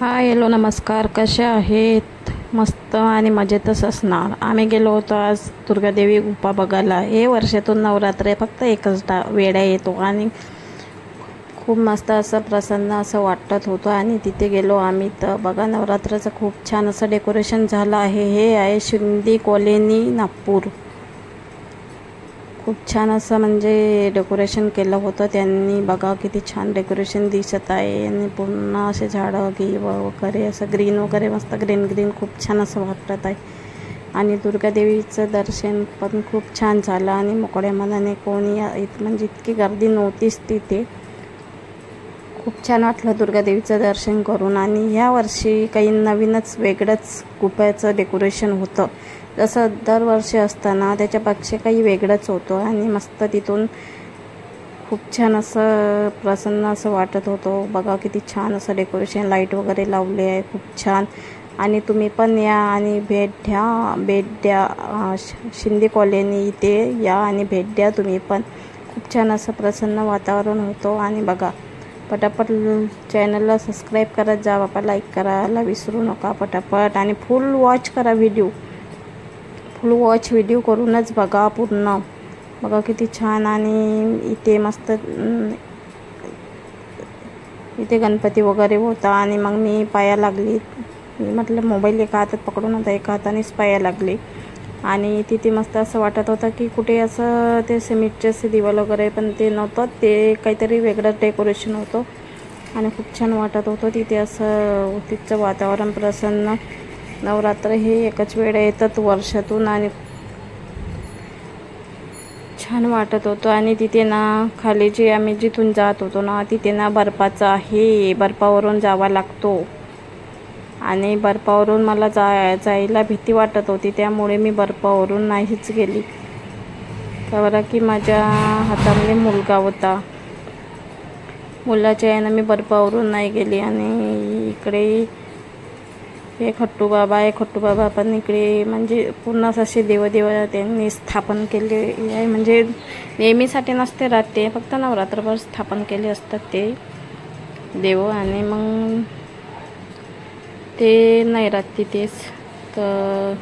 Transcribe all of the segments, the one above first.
Hi hello नमस्कार, कसे आहेत? मस्त आणि मजेतच असणार. आम्ही गेलो होतो आज दुर्गादेवी गुफा बघायला. हे वर्षातून नवरात्र फक्त एकच वेळा येतो आणि खूप मस्त असं प्रसन्न असं वाटत होतं आणि तिथे गेलो आम्ही. तर बघा, नवरात्राचं खूप छान असं डेकोरेशन झालं आहे. हे आहे शिंदे कॉलनी, नागपूर. खूप छान असं म्हणजे डेकोरेशन केलं होतं त्यांनी. बघा किती छान डेकोरेशन दिसत आहे आणि पूर्ण असे झाडं वगैरे असं ग्रीन वगैरे मस्त ग्रीन खूप छान असं वाटत आहे. आणि दुर्गादेवीचं दर्शन पण खूप छान झालं आणि मोकळ्या मनाने कोणी म्हणजे इतकी गर्दी नव्हतीच तिथे. खूप छान वाटलं दुर्गादेवीचं दर्शन करून. आणि ह्या वर्षी काही नवीनच वेगळंच गुफेचं डेकोरेशन होतं. जसं दरवर्षी असताना त्याच्यापेक्षा काही वेगळंच होतं आणि मस्त तिथून खूप छान असं प्रसन्न असं वाटत होतं. बघा किती छान असं डेकोरेशन, लाईट वगैरे लावले आहे खूप छान. आणि तुम्ही पण या आणि भेट द्या शिंदे कॉलनी इथे या आणि भेट द्या तुम्ही पण. खूप छान असं प्रसन्न वातावरण होतं. आणि बघा, पटापट चॅनलला सबस्क्राईब करत जा बापा, लाईक करायला विसरू नका पटापट. आणि फुल वॉच करा व्हिडिओ करूनच बघा पूर्ण. बघा किती छान. आणि इथे मस्त इथे गणपती वगैरे होता. आणि मग मी पाया लागली. मी म्हटलं मोबाईल एका हातात पकडून होता, एका हातानेच पाया लागले. आणि तिथे मस्त असं वाटत होतं की कुठे असं ते सिमेंटचे असे दिवाल वगैरे, पण ते नव्हतं, ते काहीतरी वेगळं डेकोरेशन होतं. आणि खूप छान वाटत होतं तिथे असं. तिथचं वातावरण प्रसन्न. नवरात्र हे एकच वेळा येतात वर्षातून आणि छान वाटत होतं. आणि तिथे ना खाली जे आम्ही जिथून जात होतो ना तिथे ना बर्फाचं आहे, बर्फावरून जावा लागतो. आणि बर्फावरून मला जायला भीती वाटत होती, त्यामुळे मी बर्फावरून नाहीच गेली. बरं की माझ्या हातामध्ये मुलगा होता, मुलाच्या यानं मी बर्फावरून नाही गेली. आणि इकडे हे खट्टू बाबा पण इकडे म्हणजे पूर्ण असे देव त्यांनी स्थापन केले आहे. म्हणजे नेहमीसाठी नसते राहत ते, फक्त नवरात्रभर स्थापन केले असतात ते देव. आणि मग ते नाही राहत तिथेच. तर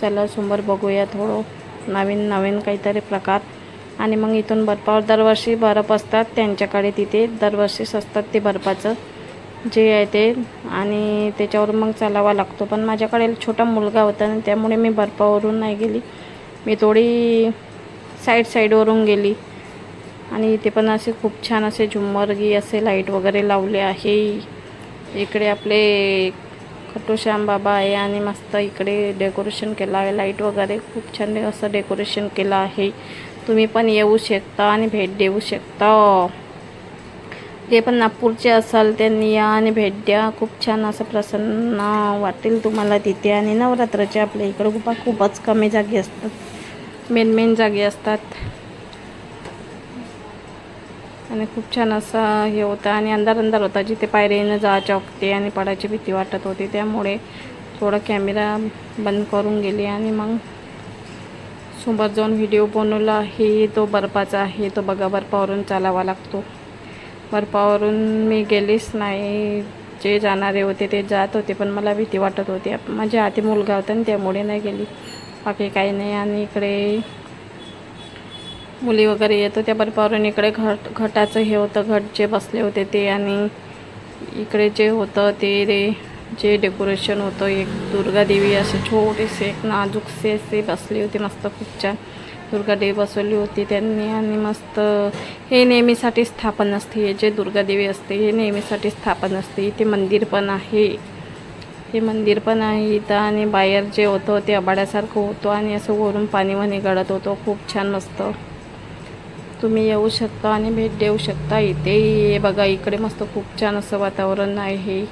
चला समोर बघूया थोडं नवीन काहीतरी प्रकार. आणि मग इथून बर्फावर दरवर्षी बर्फ असतात त्यांच्याकडे, तिथे दरवर्षीच असतात ते बर्फाचं जे आहे ते. आणि त्याच्यावर मग चालावा लागतो. पण माझ्याकडे छोटा मुलगा होता ना, त्यामुळे मी बर्फावरून नाही गेली, मी थोडी साईडवरून गेली. आणि इथे पण असे खूप छान असे झुम्मरगी असे लाईट वगैरे लावले आहे. इकडे आपले खट्टूश्याम बाबा आहे आणि मस्त इकडे डेकोरेशन केलं आहे, लाईट वगैरे खूप छान असं डेकोरेशन केलं आहे. तुम्ही पण येऊ शकता आणि भेट देऊ शकता. ते पण नागपूरचे असाल त्यांनी या आणि भेट द्या. खूप छान असं प्रसन्न वाटेल तुम्हाला तिथे. आणि नवरात्राचे आपल्या इकडं गुफा खूपच कमी जागी असतात, मेन जागी असतात. आणि खूप छान असं हे होतं. आणि अंधार होता, जिथे पायरीनं जायच्या वक्ती आणि पडायची भीती वाटत होती, त्यामुळे थोडा कॅमेरा बंद करून गेली. आणि मग सोबत जाऊन व्हिडिओ बनवला आहे. तो बर्फाचा आहे, तो बघा बर्फावरून चालावा लागतो. बर्फावरून मी गेलीच नाही, जे जाणारे होते ते जात होते, पण मला भीती वाटत होती. माझ्या हाती मुलगा होता आणि त्यामुळे नाही गेली, बाकी काही नाही. आणि इकडे मुली वगैरे येतो त्या बर्फावरून. इकडे घटाचं हे होतं, घट जे बसले होते ते. आणि इकडे जे होतं ते जे डेकोरेशन होतं, एक दुर्गादेवी असे छोटेसे एक नाजूकसे असे बसले होते, मस्त खूप छान दुर्गादेवी बसवली होती त्यांनी. आणि मस्त हे नेहमीसाठी स्थापन नसते, हे जे दुर्गादेवी असते हे नेहमीसाठी स्थापन असते. इथे मंदिर पण आहे, हे मंदिर पण आहे इथं. आणि बाहेर जे होतं ते आभाळासारखं होतं आणि असं वरून पाणी वाणी गळत होतं, खूप छान मस्त. तुम्ही येऊ शकता आणि भेट देऊ शकता इथे. बघा इकडे मस्त खूप छान असं वातावरण आहे,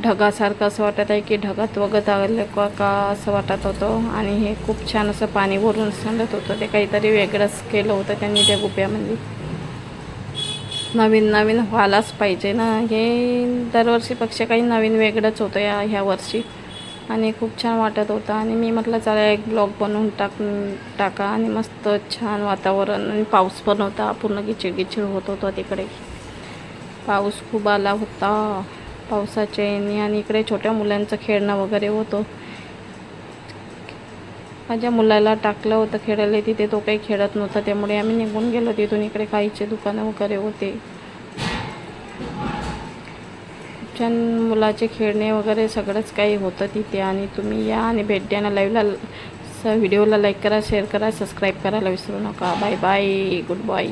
ढगासारखं असं वाटत आहे की ढगात वगत आलं का असं वाटत होतं. आणि हे खूप छान असं पाणी भरून सांडत होतं, ते काहीतरी वेगळंच केलं होतं त्यांनी त्या गुप्यामध्ये. नवीन व्हायलाच पाहिजे ना, हे दरवर्षीपेक्षा काही नवीन वेगळंच होतं ह्या वर्षी. आणि खूप छान वाटत होतं. आणि मी म्हटलं चला एक ब्लॉग बनवून टाका. आणि मस्त छान वातावरण. आणि पाऊस पण होता, पूर्ण गिचिड होत होता तिकडे, पाऊस खूप आला होता. पावसाच्या याने. आणि इकडे छोट्या मुलांचं खेळणं वगैरे होतं. माझ्या मुलाला टाकलं होतं खेळायला तिथे, तो काही खेळत नव्हता, त्यामुळे आम्ही निघून गेलो तिथून. इकडे खायचे दुकानं वगैरे होते, छान मुलाचे खेळणे वगैरे सगळंच काही होतं तिथे. आणि तुम्ही या आणि भेट द्या ना. व्हिडिओला लाईक करा, शेअर करा, सबस्क्राईब करायला विसरू नका. Bye bye, good bye.